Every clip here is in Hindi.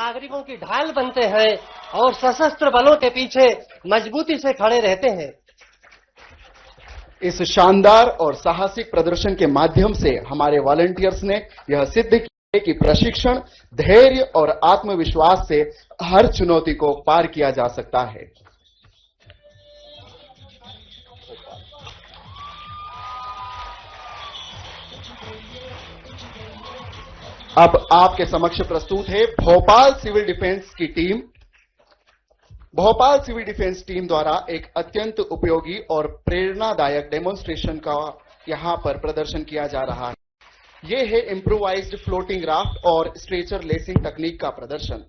नागरिकों की ढाल बनते हैं और सशस्त्र बलों के पीछे मजबूती से खड़े रहते हैं। इस शानदार और साहसिक प्रदर्शन के माध्यम से हमारे वॉलंटियर्स ने यह सिद्ध किया कि प्रशिक्षण, धैर्य और आत्मविश्वास से हर चुनौती को पार किया जा सकता है। अब आपके समक्ष प्रस्तुत है भोपाल सिविल डिफेंस की team. Bhopal civil defence team द्वारा एक अत्यंत उपयोगी और प्रेरणादायक डेमोन्स्ट्रेशन का यहां पर प्रदर्शन किया जा रहा है। यह है इम्प्रोवाइज्ड फ्लोटिंग राफ्ट और स्ट्रेचर लेसिंग तकनीक का प्रदर्शन।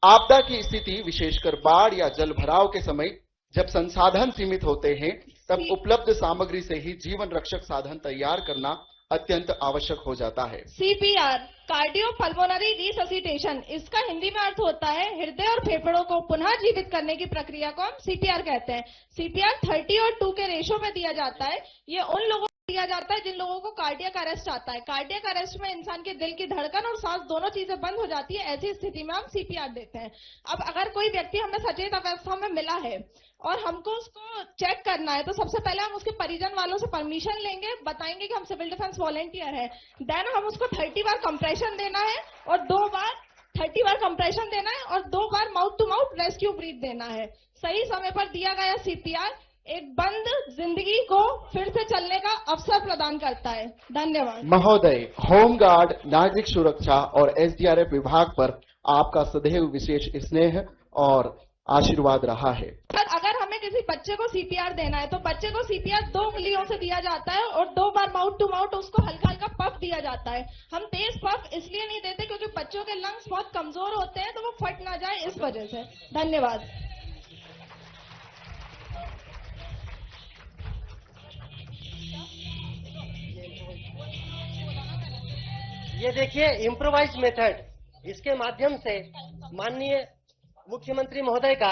आपदा की स्थिति, विशेषकर बाढ़ या जल भराव के समय जब संसाधन सीमित होते हैं, तब उपलब्ध सामग्री से ही जीवन रक्षक साधन तैयार करना अत्यंत आवश्यक हो जाता है। CPR, कार्डियो पल्मोनरी रिससिटेशन, इसका हिंदी में अर्थ होता है हृदय और फेफड़ों को पुनः जीवित करने की प्रक्रिया को हम CPR कहते हैं। CPR 30 और 2 के रेशो में दिया जाता है। ये उन लोगों को दिया जाता है जिन लोगों को कार्डियक अरेस्ट आता है। कार्डियक अरेस्ट में इंसान के दिल की धड़कन और सांस दोनों चीजें बंद हो जाती है। ऐसी स्थिति में हम CPR देते हैं। अब अगर कोई व्यक्ति हमें सचेत अवस्था में मिला है और हमको उसको चेक करना है, तो सबसे पहले हम उसके परिजन वालों से परमिशन लेंगे, बताएंगे कि हम सिविल डिफेंस वॉलंटियर है। देन हम उसको 30 बार कंप्रेशन देना है और 2 बार 30 बार कंप्रेशन देना है और 2 बार mouth to mouth rescue breath देना है। सही समय पर दिया गया CPR एक बंद जिंदगी को फिर से चलने का अवसर प्रदान करता है। धन्यवाद। महोदय, होमगार्ड, नागरिक सुरक्षा और SDRF विभाग पर आपका सदैव विशेष स्नेह और आशीर्वाद रहा है। अगर हमें किसी बच्चे को CPR देना है तो बच्चे को CPR 2 उंगलियों से दिया जाता है और 2 बार माउथ टू माउथ उसको हल्का हल्का पफ दिया जाता है। हम तेज पफ इसलिए नहीं देते क्योंकि बच्चों के लंग्स बहुत कमजोर होते हैं, तो वो फट ना जाए इस वजह से। धन्यवाद। ये देखिए इम्प्रोवाइज मेथड, इसके माध्यम से माननीय मुख्यमंत्री महोदय का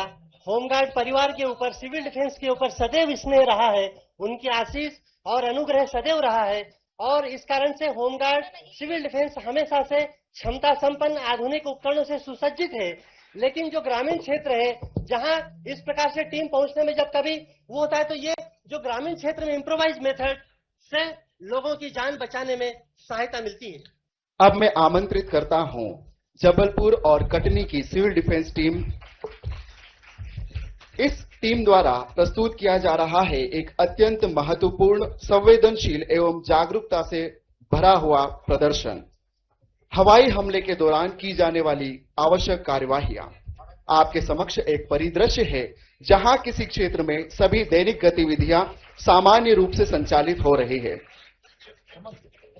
होमगार्ड परिवार के ऊपर, सिविल डिफेंस के ऊपर सदैव स्नेह रहा है। उनकी आशीष और अनुग्रह सदैव रहा है और इस कारण से होमगार्ड सिविल डिफेंस हमेशा से क्षमता संपन्न आधुनिक उपकरणों से सुसज्जित है। लेकिन जो ग्रामीण क्षेत्र है, जहां इस प्रकार से टीम पहुंचने में जब कभी वो होता है, तो ये जो ग्रामीण क्षेत्र में इम्प्रोवाइज मेथड से लोगों की जान बचाने में सहायता मिलती है। अब मैं आमंत्रित करता हूं जबलपुर और कटनी की सिविल डिफेंस टीम। इस टीम द्वारा प्रस्तुत किया जा रहा है एक अत्यंत महत्वपूर्ण, संवेदनशील एवं जागरूकता से भरा हुआ प्रदर्शन। हवाई हमले के दौरान की जाने वाली आवश्यक कार्यवाहियां। आपके समक्ष एक परिदृश्य है जहां किसी क्षेत्र में सभी दैनिक गतिविधियां सामान्य रूप से संचालित हो रही है।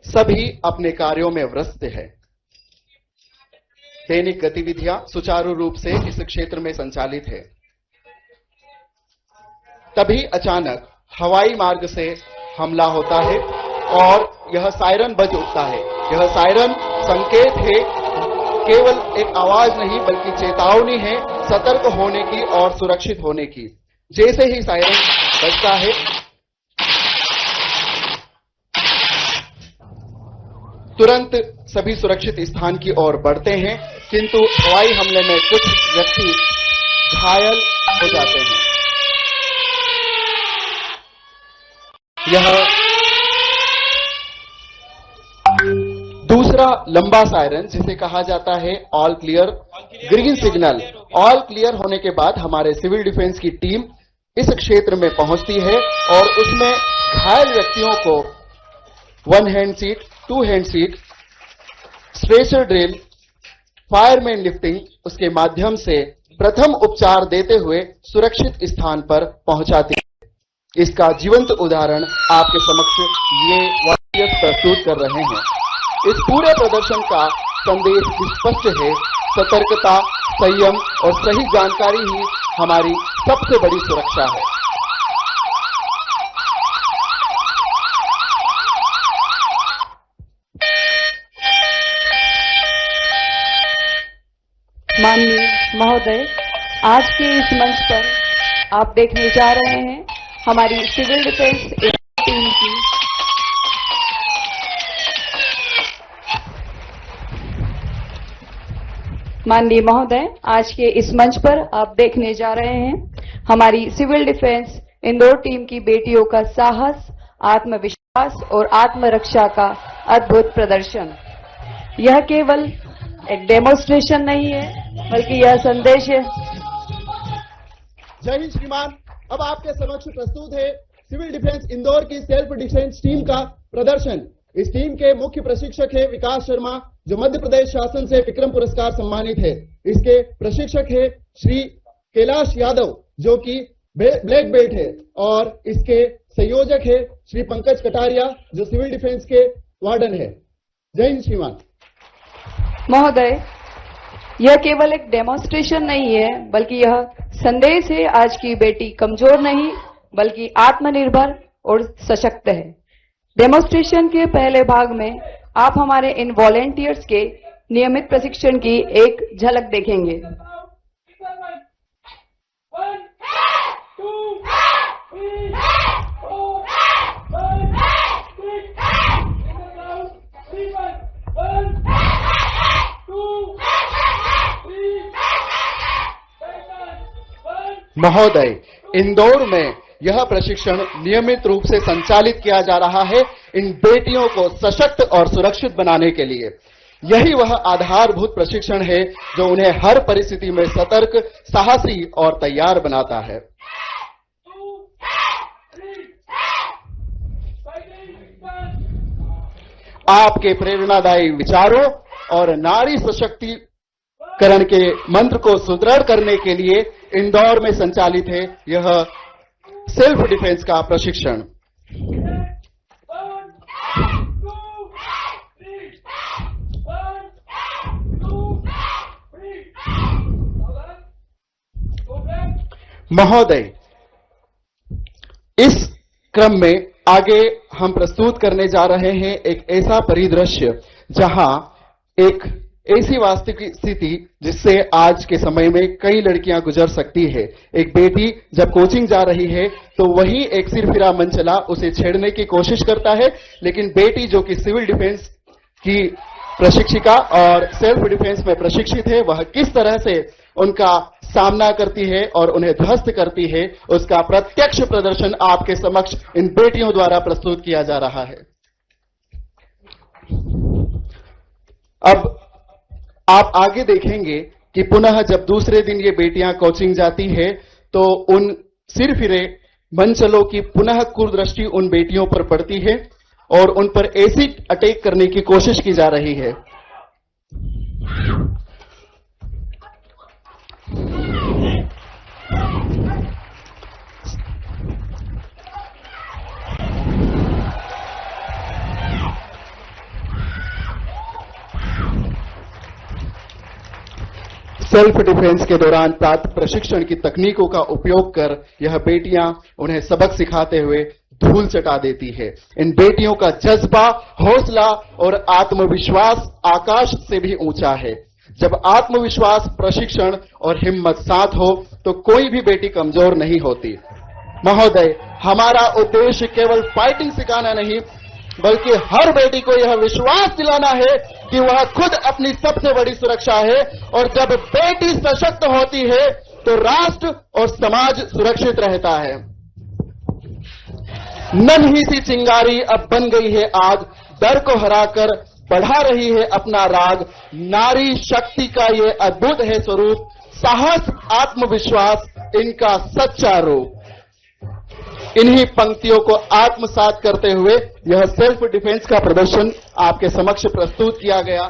सभी अपने कार्यों में व्यस्त है। दैनिक गतिविधियां सुचारू रूप से इस क्षेत्र में संचालित है। तभी अचानक हवाई मार्ग से हमला होता है और यह सायरन बज उठता है। यह सायरन संकेत है, केवल एक आवाज नहीं बल्कि चेतावनी है सतर्क होने की और सुरक्षित होने की। जैसे ही सायरन बजता है, तुरंत सभी सुरक्षित स्थान की ओर बढ़ते हैं, किंतु हवाई हमले में कुछ व्यक्ति घायल हो जाते हैं। यह दूसरा लंबा सायरन, जिसे कहा जाता है all clear, green signal. All clear होने के बाद हमारे सिविल डिफेंस की टीम इस क्षेत्र में पहुंचती है और उसमें घायल व्यक्तियों को 1 hand seat, 2 hand seat, stretcher drill, fireman lifting, उसके माध्यम से प्रथम उपचार देते हुए सुरक्षित स्थान पर पहुंचाती है। इसका जीवंत उदाहरण आपके समक्ष ये वॉलंटियर्स प्रस्तुत कर रहे हैं। इस पूरे प्रदर्शन का संदेश स्पष्ट है, सतर्कता, संयम और सही जानकारी ही हमारी सबसे बड़ी सुरक्षा है। माननीय महोदय, आज के इस मंच पर आप देखने जा रहे हैं हमारी सिविल डिफेंस टीम की माननीय महोदय, आज के इस मंच पर आप देखने जा रहे हैं हमारी सिविल डिफेंस इंदौर टीम की बेटियों का साहस, आत्मविश्वास और आत्मरक्षा का अद्भुत प्रदर्शन। यह केवल एक डेमोन्स्ट्रेशन नहीं है, बल्कि यह संदेश है। जय हिंद श्रीमान। अब आपके समक्ष प्रस्तुत है सिविल डिफेंस इंदौर की सेल्फ डिफेंस टीम का प्रदर्शन। इस टीम के मुख्य प्रशिक्षक है विकास शर्मा, जो मध्य प्रदेश शासन से विक्रम पुरस्कार सम्मानित है। इसके प्रशिक्षक है श्री कैलाश यादव, जो कि ब्लैक बेल्ट है, और इसके संयोजक है श्री पंकज कटारिया, जो सिविल डिफेंस के वार्डन है। जय हिंद श्रीमान। महोदय, यह केवल एक डेमोन्स्ट्रेशन नहीं है, बल्कि यह संदेश है आज की बेटी कमजोर नहीं, बल्कि आत्मनिर्भर और सशक्त है। डेमोन्स्ट्रेशन के पहले भाग में आप हमारे इन वॉलेंटियर्स के नियमित प्रशिक्षण की एक झलक देखेंगे। महोदय, इंदौर में यह प्रशिक्षण नियमित रूप से संचालित किया जा रहा है इन बेटियों को सशक्त और सुरक्षित बनाने के लिए। यही वह आधारभूत प्रशिक्षण है जो उन्हें हर परिस्थिति में सतर्क, साहसी और तैयार बनाता है। आपके प्रेरणादायी विचारों और नारी सशक्तिकरण के मंत्र को सुदृढ़ करने के लिए इंदौर में संचालित है यह सेल्फ डिफेंस का प्रशिक्षण। महोदय, इस क्रम में आगे हम प्रस्तुत करने जा रहे हैं एक ऐसा परिदृश्य जहां एक ऐसी वास्तविक स्थिति जिससे आज के समय में कई लड़कियां गुजर सकती है। एक बेटी जब कोचिंग जा रही है तो वही एक सिरफिरा मंचला उसे छेड़ने की कोशिश करता है, लेकिन बेटी जो कि सिविल डिफेंस की प्रशिक्षिका और सेल्फ डिफेंस में प्रशिक्षित है, वह किस तरह से उनका सामना करती है और उन्हें ध्वस्त करती है, उसका प्रत्यक्ष प्रदर्शन आपके समक्ष इन बेटियों द्वारा प्रस्तुत किया जा रहा है। अब आप आगे देखेंगे कि पुनः जब दूसरे दिन ये बेटियां कोचिंग जाती है तो उन सिरफिरे मंचलों की पुनः कुदृष्टि उन बेटियों पर पड़ती है और उन पर एसिड अटैक करने की कोशिश की जा रही है। सेल्फ डिफेंस के दौरान प्राप्त प्रशिक्षण की तकनीकों का उपयोग कर यह बेटियां उन्हें सबक सिखाते हुए धूल चटा देती है। इन बेटियों का जज्बा, हौसला और आत्मविश्वास आकाश से भी ऊंचा है। जब आत्मविश्वास, प्रशिक्षण और हिम्मत साथ हो तो कोई भी बेटी कमजोर नहीं होती। महोदय, हमारा उद्देश्य केवल फाइटिंग सिखाना नहीं, बल्कि हर बेटी को यह विश्वास दिलाना है कि वह खुद अपनी सबसे बड़ी सुरक्षा है, और जब बेटी सशक्त होती है तो राष्ट्र और समाज सुरक्षित रहता है। नन्ही सी चिंगारी अब बन गई है आग, डर को हराकर बढ़ा रही है अपना राग। नारी शक्ति का ये अद्भुत है स्वरूप, साहस, आत्मविश्वास इनका सच्चा रूप। इन्हीं पंक्तियों को आत्मसात करते हुए यह सेल्फ डिफेंस का प्रदर्शन आपके समक्ष प्रस्तुत किया गया।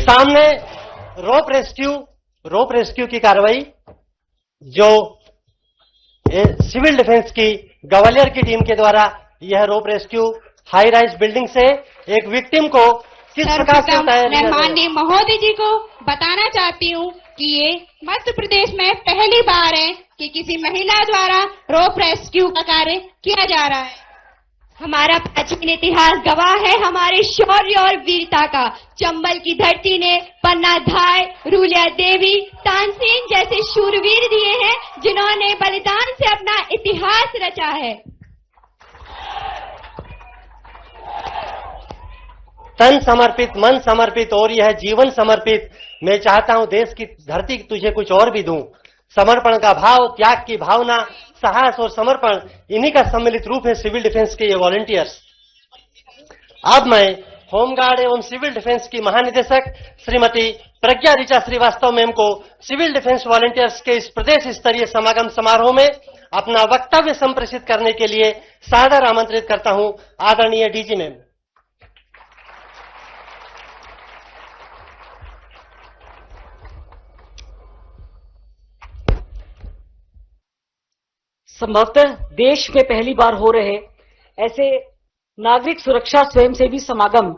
सामने रोप रेस्क्यू की कार्रवाई जो सिविल डिफेंस की ग्वालियर की टीम के द्वारा यह रोप रेस्क्यू हाई राइज बिल्डिंग से एक विक्टिम को किस प्रकार से मैं माननीय महोदय जी को बताना चाहती हूँ कि ये मध्य प्रदेश में पहली बार है कि किसी महिला द्वारा रोप रेस्क्यू का कार्य किया जा रहा है। हमारा प्राचीन इतिहास गवाह है हमारे शौर्य और वीरता का। चंबल की धरती ने पन्ना धाय, रूलिया देवी, तानसेन जैसे शूरवीर दिए हैं जिन्होंने बलिदान से अपना इतिहास रचा है। तन समर्पित, मन समर्पित और यह जीवन समर्पित। मैं चाहता हूं देश की धरती तुझे कुछ और भी दूं। समर्पण का भाव, त्याग की भावना, साहस और समर्पण, इन्हीं का सम्मिलित रूप है सिविल डिफेंस के ये वॉलंटियर्स। अब मैं होमगार्ड एवं सिविल डिफेंस की महानिदेशक श्रीमती प्रज्ञा ऋचा श्रीवास्तव मैम को सिविल डिफेंस वॉलंटियर्स के इस प्रदेश स्तरीय समागम समारोह में अपना वक्तव्य संप्रेषित करने के लिए सादर आमंत्रित करता हूं। आदरणीय डीजी मैम। संभवतः देश में पहली बार हो रहे ऐसे नागरिक सुरक्षा स्वयंसेवी समागम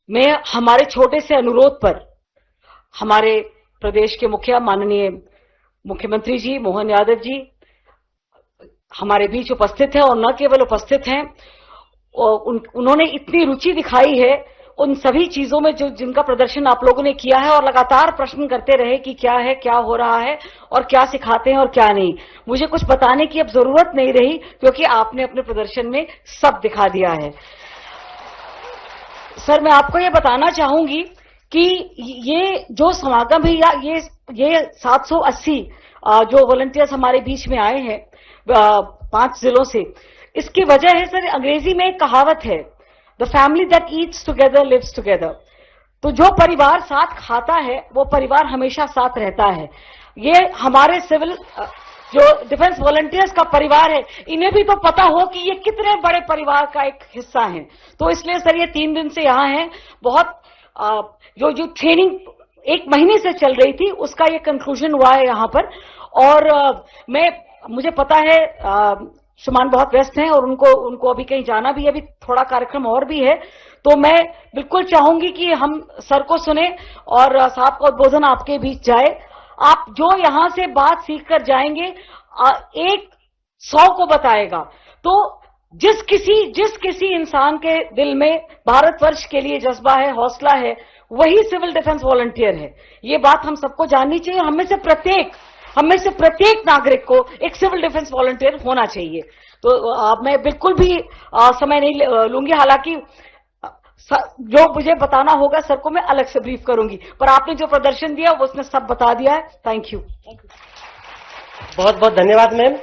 में हमारे छोटे से अनुरोध पर हमारे प्रदेश के मुखिया माननीय मुख्यमंत्री जी मोहन यादव जी हमारे बीच उपस्थित हैं और न केवल उपस्थित हैं, उन्होंने इतनी रुचि दिखाई है उन सभी चीजों में जो जिनका प्रदर्शन आप लोगों ने किया है और लगातार प्रश्न करते रहे कि क्या है, क्या हो रहा है और क्या सिखाते हैं और क्या नहीं। मुझे कुछ बताने की अब जरूरत नहीं रही क्योंकि आपने अपने प्रदर्शन में सब दिखा दिया है। सर, मैं आपको ये बताना चाहूंगी कि ये जो समागम है या ये 780 जो वॉलंटियर्स हमारे बीच में आए हैं 5 जिलों से, इसकी वजह है सर, अंग्रेजी में एक कहावत है, the family that eats together lives together. तो जो परिवार साथ खाता है वो परिवार हमेशा साथ रहता है। ये हमारे सिविल जो डिफेंस वॉलंटियर्स का परिवार है, इन्हें भी तो पता हो कि ये कितने बड़े परिवार का एक हिस्सा है। तो इसलिए सर ये 3 दिन से यहाँ हैं। बहुत जो ट्रेनिंग 1 महीने से चल रही थी उसका ये कंक्लूजन हुआ है यहाँ पर। और मुझे पता है श्रीमान बहुत व्यस्त हैं और उनको अभी कहीं जाना भी है, अभी थोड़ा कार्यक्रम और भी है। तो मैं बिल्कुल चाहूंगी कि हम सर को सुने और साहब का उद्बोधन आपके बीच जाए। आप जो यहां से बात सीख कर जाएंगे, एक 100 को बताएगा। तो जिस किसी इंसान के दिल में भारतवर्ष के लिए जज्बा है, हौसला है, वही सिविल डिफेंस वॉलंटियर है। ये बात हम सबको जाननी चाहिए। हम में से प्रत्येक नागरिक को एक सिविल डिफेंस वॉलंटियर होना चाहिए। तो मैं बिल्कुल भी समय नहीं लूंगी, हालांकि जो मुझे बताना होगा सर को मैं अलग से ब्रीफ करूंगी, पर आपने जो प्रदर्शन दिया वो उसने सब बता दिया है। Thank you. बहुत बहुत धन्यवाद मैम।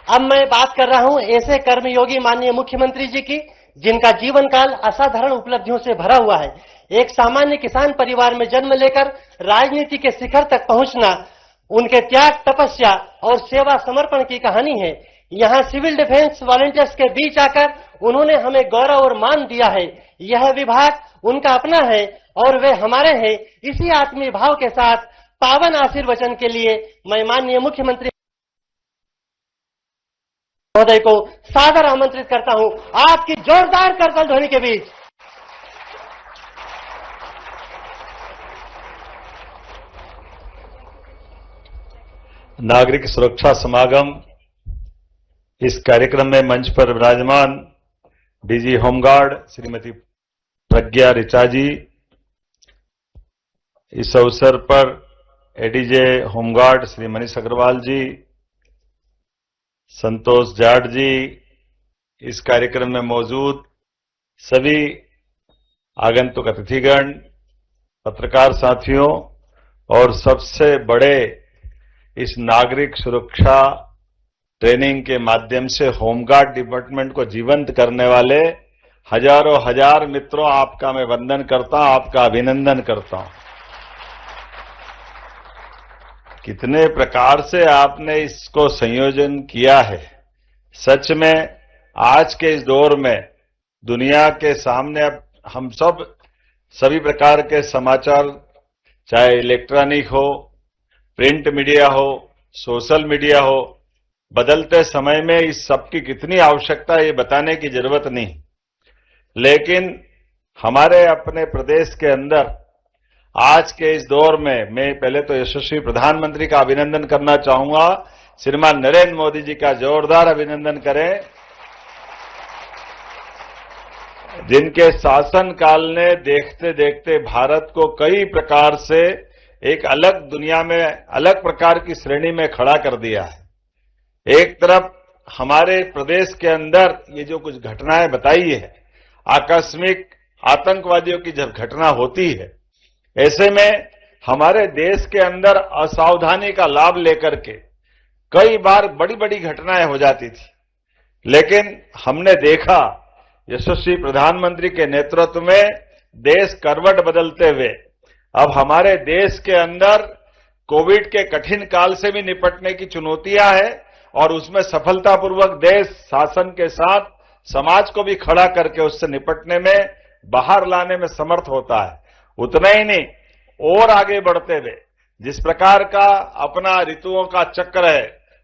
अब मैं बात कर रहा हूं ऐसे कर्मयोगी माननीय मुख्यमंत्री जी की जिनका जीवन काल असाधारण उपलब्धियों से भरा हुआ है। एक सामान्य किसान परिवार में जन्म लेकर राजनीति के शिखर तक पहुंचना उनके त्याग, तपस्या और सेवा समर्पण की कहानी है। यहाँ सिविल डिफेंस वॉलंटियर्स के बीच आकर उन्होंने हमें गौरव और मान दिया है। यह विभाग उनका अपना है और वे हमारे हैं। इसी आत्मीय भाव के साथ पावन आशीर्वचन के लिए मैं माननीय मुख्यमंत्री महोदय को सादर आमंत्रित करता हूं आपकी जोरदार करताल ध्वनि के बीच। नागरिक सुरक्षा समागम इस कार्यक्रम में मंच पर विराजमान डीजी होमगार्ड श्रीमती प्रज्ञा ऋचा जी, इस अवसर पर एडीजे होमगार्ड श्री मनीष अग्रवाल जी, संतोष जाट जी, इस कार्यक्रम में मौजूद सभी आगंतुक अतिथिगण, पत्रकार साथियों और सबसे बड़े इस नागरिक सुरक्षा ट्रेनिंग के माध्यम से होमगार्ड डिपार्टमेंट को जीवंत करने वाले हजारों हजार मित्रों, आपका मैं वंदन करता हूं, आपका अभिनंदन करता हूं। कितने प्रकार से आपने इसको संयोजन किया है। सच में आज के इस दौर में दुनिया के सामने अब हम सभी प्रकार के समाचार, चाहे इलेक्ट्रॉनिक हो, प्रिंट मीडिया हो, सोशल मीडिया हो, बदलते समय में इस सब की कितनी आवश्यकता है ये बताने की जरूरत नहीं। लेकिन हमारे अपने प्रदेश के अंदर आज के इस दौर में मैं पहले तो यशस्वी प्रधानमंत्री का अभिनंदन करना चाहूंगा। श्रीमान नरेंद्र मोदी जी का जोरदार अभिनंदन करें। जिनके शासनकाल ने देखते देखते भारत को कई प्रकार से एक अलग दुनिया में, अलग प्रकार की श्रेणी में खड़ा कर दिया है। एक तरफ हमारे प्रदेश के अंदर ये जो कुछ घटनाएं बताई है, आकस्मिक आतंकवादियों की जब घटना होती है, ऐसे में हमारे देश के अंदर असावधानी का लाभ लेकर के कई बार बड़ी बड़ी घटनाएं हो जाती थी। लेकिन हमने देखा यशस्वी प्रधानमंत्री के नेतृत्व में देश करवट बदलते हुए अब हमारे देश के अंदर कोविड के कठिन काल से भी निपटने की चुनौतियां हैं और उसमें सफलतापूर्वक देश शासन के साथ समाज को भी खड़ा करके उससे निपटने में, बाहर लाने में समर्थ होता है। उतना ही नहीं, और आगे बढ़ते हुए जिस प्रकार का अपना ऋतुओं का चक्र है,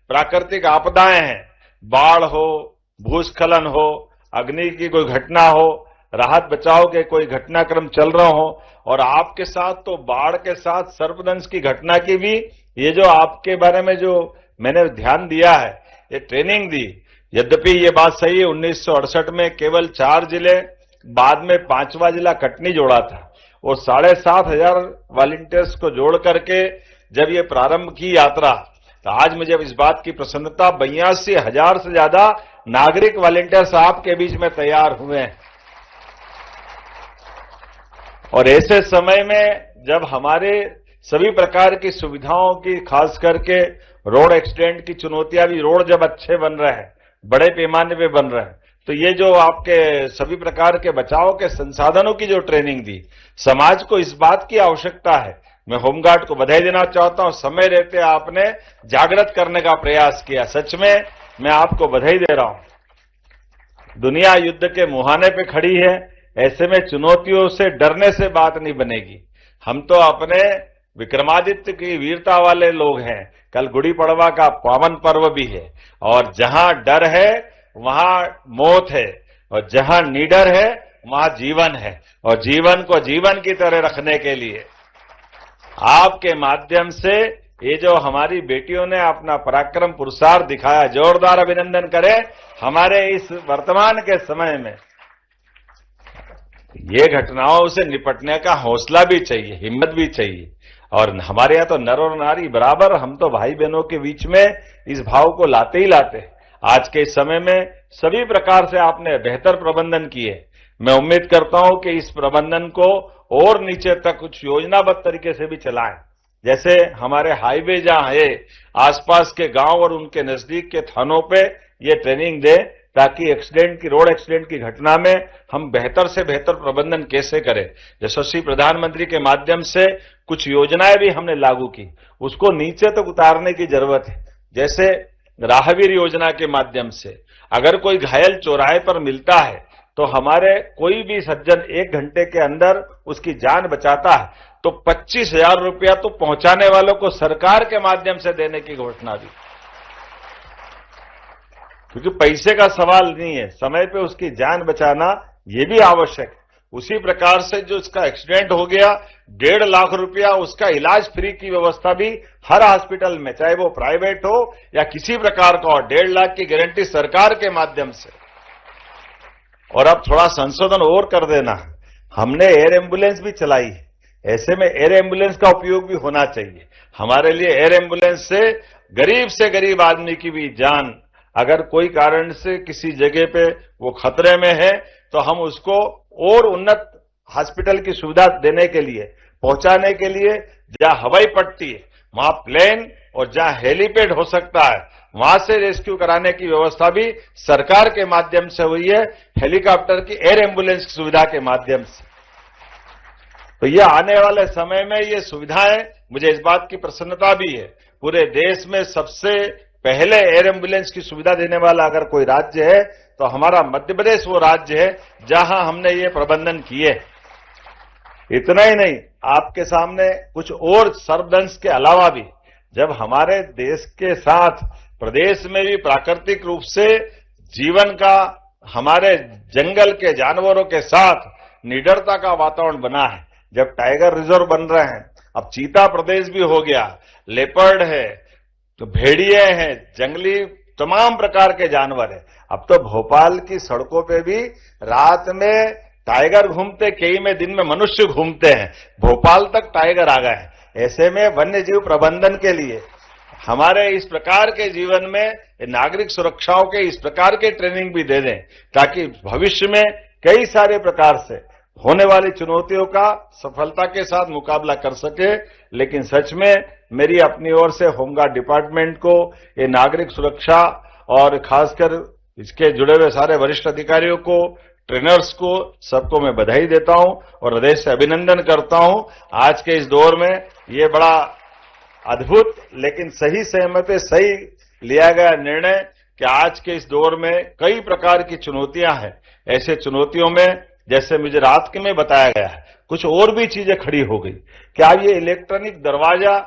प्राकृतिक आपदाएं हैं, बाढ़ हो, भूस्खलन हो, अग्नि की कोई घटना हो, राहत बचाव के कोई घटनाक्रम चल रहा हो, और आपके साथ तो बाढ़ के साथ सर्पदंश की घटना की भी, ये जो आपके बारे में जो मैंने ध्यान दिया है, ये ट्रेनिंग दी। यद्यपि ये बात सही है, 1968 में केवल 4 जिले, बाद में 5वां जिला कटनी जोड़ा था, और 7,500 वॉलंटियर्स को जोड़ करके जब ये प्रारंभ की यात्रा, तो आज मुझे इस बात की प्रसन्नता, 82,000 से ज्यादा नागरिक वॉलंटियर्स आपके बीच में तैयार हुए हैं। और ऐसे समय में जब हमारे सभी प्रकार की सुविधाओं की, खास करके रोड एक्सीडेंट की चुनौतियां भी, रोड जब अच्छे बन रहे हैं, बड़े पैमाने पे बन रहे हैं, तो ये जो आपके सभी प्रकार के बचाव के संसाधनों की जो ट्रेनिंग दी, समाज को इस बात की आवश्यकता है। मैं होमगार्ड को बधाई देना चाहता हूं, समय रहते आपने जागृत करने का प्रयास किया। सच में मैं आपको बधाई दे रहा हूं। दुनिया युद्ध के मुहाने पे खड़ी है, ऐसे में चुनौतियों से डरने से बात नहीं बनेगी। हम तो अपने विक्रमादित्य की वीरता वाले लोग हैं। कल गुड़ी पड़वा का पावन पर्व भी है, और जहां डर है वहां मौत है, और जहां निडर है वहां जीवन है। और जीवन को जीवन की तरह रखने के लिए आपके माध्यम से ये जो हमारी बेटियों ने अपना पराक्रम पुरुषार्थ दिखाया, जोरदार अभिनंदन करें। हमारे इस वर्तमान के समय में ये घटनाओं से निपटने का हौसला भी चाहिए, हिम्मत भी चाहिए। और हमारे यहाँ तो नर और नारी बराबर, हम तो भाई बहनों के बीच में इस भाव को लाते ही लाते हैं। आज के समय में सभी प्रकार से आपने बेहतर प्रबंधन किए। मैं उम्मीद करता हूं कि इस प्रबंधन को और नीचे तक कुछ योजनाबद्ध तरीके से भी चलाएं। जैसे हमारे हाईवे जहां है, आसपास के गांव और उनके नजदीक के थानों पे ये ट्रेनिंग दे, ताकि एक्सीडेंट की, रोड एक्सीडेंट की घटना में हम बेहतर से बेहतर प्रबंधन कैसे करें। यशस्वी प्रधानमंत्री के माध्यम से कुछ योजनाएं भी हमने लागू की, उसको नीचे तक उतारने की जरूरत है। जैसे राहवीर योजना के माध्यम से अगर कोई घायल चौराहे पर मिलता है, तो हमारे कोई भी सज्जन 1 घंटे के अंदर उसकी जान बचाता है, तो 25,000 रुपया तो पहुंचाने वालों को सरकार के माध्यम से देने की घोषणा दी। क्योंकि पैसे का सवाल नहीं है, समय पे उसकी जान बचाना ये भी आवश्यक है। उसी प्रकार से जो उसका एक्सीडेंट हो गया, 1.5 लाख रुपया उसका इलाज फ्री की व्यवस्था भी हर हॉस्पिटल में, चाहे वो प्राइवेट हो या किसी प्रकार का हो, 1.5 लाख की गारंटी सरकार के माध्यम से। और अब थोड़ा संशोधन और कर देना, हमने एयर एम्बुलेंस भी चलाई है। ऐसे में एयर एम्बुलेंस का उपयोग भी होना चाहिए। हमारे लिए एयर एम्बुलेंस से गरीब आदमी की भी जान, अगर कोई कारण से किसी जगह पे वो खतरे में है, तो हम उसको और उन्नत हॉस्पिटल की सुविधा देने के लिए, पहुंचाने के लिए, जहां हवाई पट्टी है वहां प्लेन, और जहां हेलीपैड हो सकता है वहां से रेस्क्यू कराने की व्यवस्था भी सरकार के माध्यम से हुई है, हेलीकॉप्टर की, एयर एम्बुलेंस की सुविधा के माध्यम से। तो ये आने वाले समय में ये सुविधाएं, मुझे इस बात की प्रसन्नता भी है, पूरे देश में सबसे पहले एयर एम्बुलेंस की सुविधा देने वाला अगर कोई राज्य है तो हमारा मध्य प्रदेश वो राज्य है जहां हमने ये प्रबंधन किए। इतना ही नहीं, आपके सामने कुछ और सर्पदंश के अलावा भी, जब हमारे देश के साथ प्रदेश में भी प्राकृतिक रूप से जीवन का, हमारे जंगल के जानवरों के साथ निडरता का वातावरण बना है, जब टाइगर रिजर्व बन रहे हैं, अब चीता प्रदेश भी हो गया, लेपर्ड है, तो भेड़िए हैं, जंगली तमाम प्रकार के जानवर है। अब तो भोपाल की सड़कों पे भी रात में टाइगर घूमते कई में दिन में मनुष्य घूमते हैं, भोपाल तक टाइगर आ गए हैं। ऐसे में वन्य जीव प्रबंधन के लिए हमारे इस प्रकार के जीवन में नागरिक सुरक्षाओं के इस प्रकार के ट्रेनिंग भी दे दें, ताकि भविष्य में कई सारे प्रकार से होने वाली चुनौतियों का सफलता के साथ मुकाबला कर सके। लेकिन सच में मेरी अपनी ओर से होमगार्ड डिपार्टमेंट को, ये नागरिक सुरक्षा और खासकर इसके जुड़े हुए सारे वरिष्ठ अधिकारियों को, ट्रेनर्स को, सबको मैं बधाई देता हूं और हृदय से अभिनंदन करता हूं। आज के इस दौर में ये बड़ा अद्भुत लेकिन सही समय पे सही लिया गया निर्णय कि आज के इस दौर में कई प्रकार की चुनौतियां हैं। ऐसे चुनौतियों में जैसे मुझे रात के में बताया गया है, कुछ और भी चीजें खड़ी हो गई। क्या ये इलेक्ट्रॉनिक दरवाजा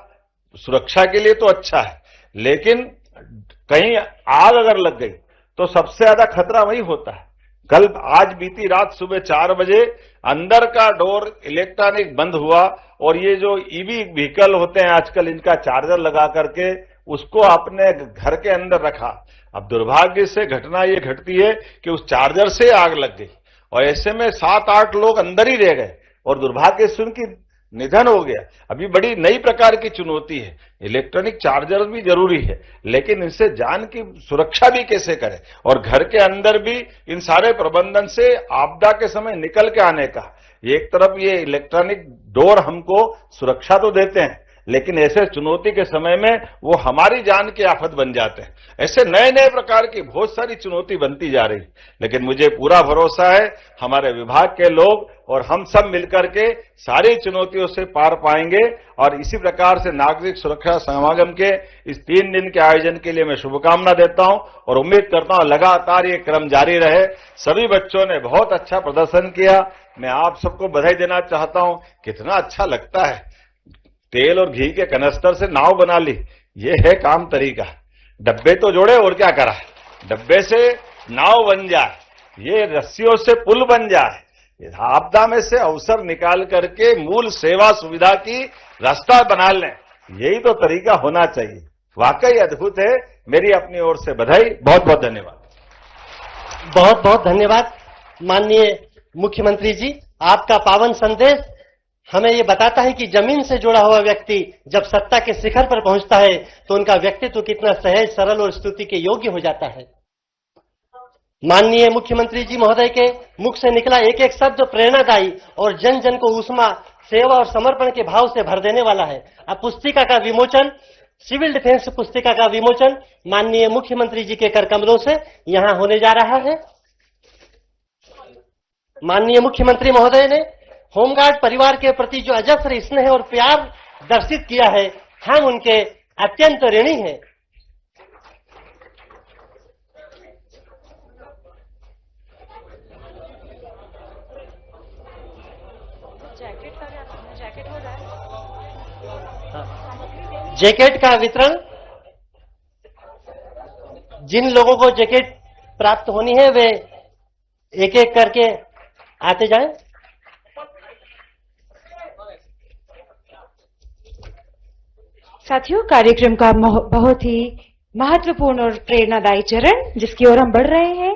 सुरक्षा के लिए तो अच्छा है, लेकिन कहीं आग अगर लग गई तो सबसे ज्यादा खतरा वही होता है। आज बीती रात सुबह 4 बजे अंदर का डोर इलेक्ट्रॉनिक बंद हुआ और ये जो ईवी व्हीकल होते हैं आजकल, इनका चार्जर लगा करके उसको अपने घर के अंदर रखा। अब दुर्भाग्य से घटना ये घटती है कि उस चार्जर से आग लग गई और ऐसे में 7-8 लोग अंदर ही रह गए और दुर्भाग्य से उनकी निधन हो गया। अभी बड़ी नई प्रकार की चुनौती है। इलेक्ट्रॉनिक चार्जर भी जरूरी है, लेकिन इनसे जान की सुरक्षा भी कैसे करें और घर के अंदर भी इन सारे प्रबंधन से आपदा के समय निकल के आने का। एक तरफ ये इलेक्ट्रॉनिक डोर हमको सुरक्षा तो देते हैं, लेकिन ऐसे चुनौती के समय में वो हमारी जान की आफत बन जाते हैं। ऐसे नए नए प्रकार की बहुत सारी चुनौती बनती जा रही, लेकिन मुझे पूरा भरोसा है हमारे विभाग के लोग और हम सब मिलकर के सारी चुनौतियों से पार पाएंगे। और इसी प्रकार से नागरिक सुरक्षा समागम के इस 3 दिन के आयोजन के लिए मैं शुभकामना देता हूं और उम्मीद करता हूं लगातार ये क्रम जारी रहे। सभी बच्चों ने बहुत अच्छा प्रदर्शन किया। मैं आप सबको बधाई देना चाहता हूं। कितना अच्छा लगता है, तेल और घी के कनस्तर से नाव बना ली, ये है काम तरीका। डब्बे तो जोड़े और क्या करा, डब्बे से नाव बन जाए, ये रस्सियों से पुल बन जाए। आपदा में से अवसर निकाल करके मूल सेवा सुविधा की रास्ता बना लें, यही तो तरीका होना चाहिए। वाकई अद्भुत है। मेरी अपनी ओर से बधाई। बहुत बहुत धन्यवाद। बहुत बहुत धन्यवाद माननीय मुख्यमंत्री जी। आपका पावन संदेश हमें ये बताता है कि जमीन से जुड़ा हुआ व्यक्ति जब सत्ता के शिखर पर पहुंचता है तो उनका व्यक्तित्व कितना सहज, सरल और स्तुति के योग्य हो जाता है। माननीय मुख्यमंत्री जी महोदय के मुख से निकला एक एक शब्द प्रेरणादायी और जन जन को ऊष्मा, सेवा और समर्पण के भाव से भर देने वाला है। अब पुस्तिका का विमोचन, सिविल डिफेंस पुस्तिका का विमोचन माननीय मुख्यमंत्री जी के कर कमलों से यहां होने जा रहा है। माननीय मुख्यमंत्री महोदय ने होमगार्ड परिवार के प्रति जो अजस्र स्नेह और प्यार दर्शित किया है, हम उनके अत्यंत ऋणी हैं। जैकेट का वितरण, जिन लोगों को जैकेट प्राप्त होनी है वे एक एक करके आते जाएं। साथियों, कार्यक्रम का बहुत ही महत्वपूर्ण और प्रेरणादायी चरण जिसकी ओर हम बढ़ रहे हैं,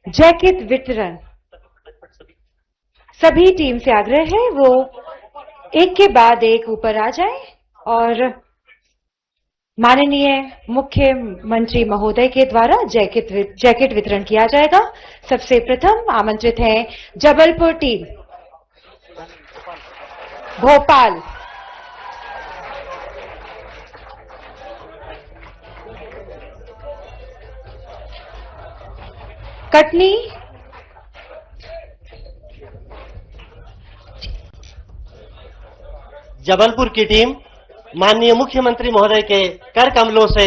जैकेट वितरण। सभी टीम से आग्रह है वो एक के बाद एक ऊपर आ जाए और माननीय मुख्यमंत्री महोदय के द्वारा जैकेट वितरण किया जाएगा। सबसे प्रथम आमंत्रित है जबलपुर टीम, भोपाल, कटनी, जबलपुर की टीम माननीय मुख्यमंत्री महोदय के कर कमलों से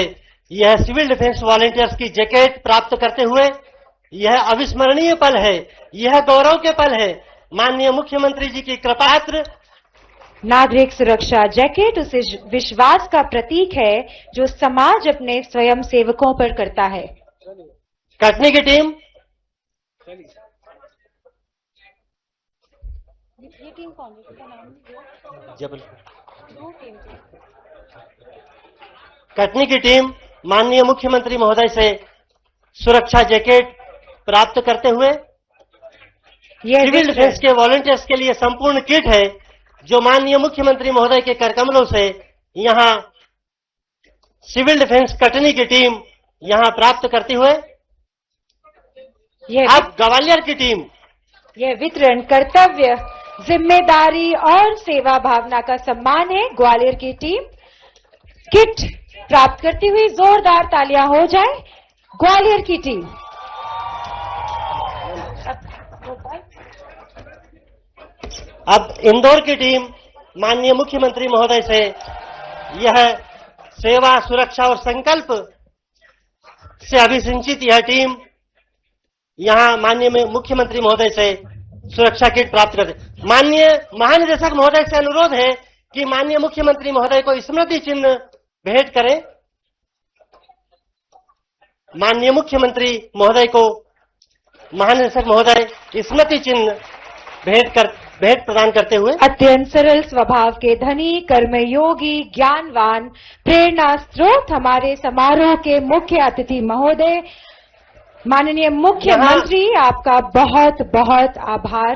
यह सिविल डिफेंस वॉलंटियर्स की जैकेट प्राप्त करते हुए यह अविस्मरणीय पल है, यह गौरव के पल है। माननीय मुख्यमंत्री जी की कृपात्र नागरिक सुरक्षा जैकेट उस विश्वास का प्रतीक है जो समाज अपने स्वयं सेवकों पर करता है। कटनी की टीम, ये टीम कौन है, इसका नाम जबलपुर, कटनी की टीम माननीय मुख्यमंत्री महोदय से सुरक्षा जैकेट प्राप्त करते हुए ये सिविल डिफेंस के वॉलंटियर्स के लिए संपूर्ण किट है जो माननीय मुख्यमंत्री महोदय के करकमलों से यहाँ सिविल डिफेंस कटनी की टीम यहाँ प्राप्त करते हुए अब ग्वालियर की टीम ये वितरण कर्तव्य, जिम्मेदारी और सेवा भावना का सम्मान है। ग्वालियर की टीम किट प्राप्त करती हुई जोरदार तालियां हो जाए ग्वालियर की टीम। अब इंदौर की टीम माननीय मुख्यमंत्री महोदय से यह सेवा, सुरक्षा और संकल्प से अभिसिंचित यह टीम यहाँ माननीय मुख्यमंत्री महोदय से सुरक्षा किट प्राप्त करते। माननीय महानिदेशक महोदय से अनुरोध है कि माननीय मुख्यमंत्री महोदय को स्मृति चिन्ह भेंट करें। माननीय मुख्यमंत्री महोदय को महानिदेशक महोदय स्मृति चिन्ह भेंट प्रदान करते हुए अत्यंत सरल स्वभाव के धनी, कर्मयोगी, ज्ञानवान, प्रेरणा स्रोत हमारे समारोह के मुख्य अतिथि महोदय, माननीय मुख्यमंत्री, आपका बहुत बहुत आभार।